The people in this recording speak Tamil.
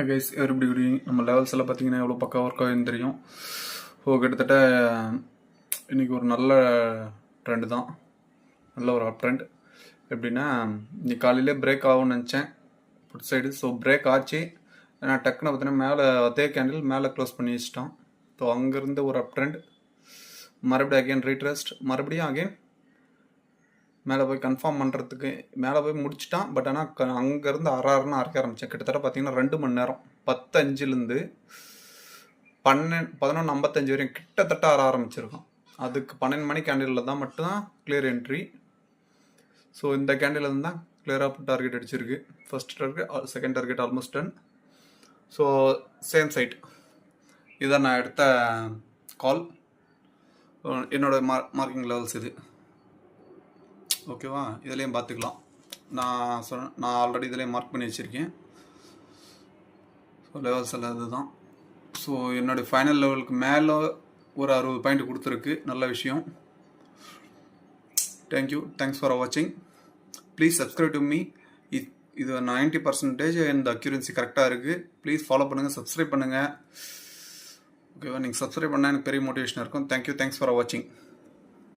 கைஸ் எப்படி குடிங்க நம்ம லெவல்ஸ் எல்லாம் பார்த்தீங்கன்னா எவ்வளோ பக்கம் ஒர்க் ஆகுதுன்னு தெரியும். ஸோ கிட்டத்தட்ட இன்றைக்கி ஒரு நல்ல ட்ரெண்டு தான், நல்ல ஒரு அப் ட்ரெண்ட். எப்படின்னா இன்னைக்கு காலையிலே பிரேக் ஆகும்னு நினச்சேன் ஃபுட் சைடு. ஸோ பிரேக் ஆச்சு. நான் டக்குன்னு பார்த்தீங்கன்னா மேலே அதே கேண்டில் மேலே க்ளோஸ் பண்ணி வச்சிட்டோம். ஸோ அங்கேருந்து ஒரு அப் ட்ரெண்ட், மறுபடியும் அகெயின் ரீட்ரெஸ்ட், மறுபடியும் அகெயின் மேலே போய் கன்ஃபார்ம் பண்ணுறதுக்கு மேலே போய் முடிச்சிட்டான். பட் ஆனால் அங்கேருந்து அறாருன்னு அரைக்க ஆரம்பித்தேன். கிட்டத்தட்ட பார்த்தீங்கன்னா 2 மணி நேரம் 10:05 11:55 வரையும் கிட்டத்தட்ட அற ஆரம்பிச்சிருக்கோம். அதுக்கு 12 மணி கேண்டிலில் தான் மட்டும்தான் கிளியர் என்ட்ரி. ஸோ இந்த கேண்டில் இருந்து தான் கிளியராக டார்கெட் அடிச்சிருக்கு. First target, second target almost done. So same side. இதான் நான் எடுத்த கால், என்னோட மார்க்கிங் லெவல்ஸ் இது. ஓகேவா, இதுலேயும் பார்த்துக்கலாம். நான் ஆல்ரெடி இதுலேயும் மார்க் பண்ணி வச்சுருக்கேன். ஸோ லெவல்ஸ் எல்லாம் இதுதான். ஸோ என்னுடைய ஃபைனல் லெவலுக்கு மேலே ஒரு 60 பாயிண்ட் கொடுத்துருக்கு. நல்ல விஷயம். தேங்க்யூ, தேங்க்ஸ் ஃபார் வாட்சிங். Please subscribe to me. இது 90% இந்த அக்யூரன்சி கரெக்டாக இருக்குது. ப்ளீஸ் ஃபாலோ பண்ணுங்கள், சப்ஸ்கிரைப் பண்ணுங்கள். ஓகேவா, நீங்கள் சப்ஸ்கிரைப் பண்ணால் எனக்கு பெரிய மோட்டிவேஷனாக இருக்கும். தேங்க்யூ, தேங்க்ஸ் ஃபார் வாட்சிங்.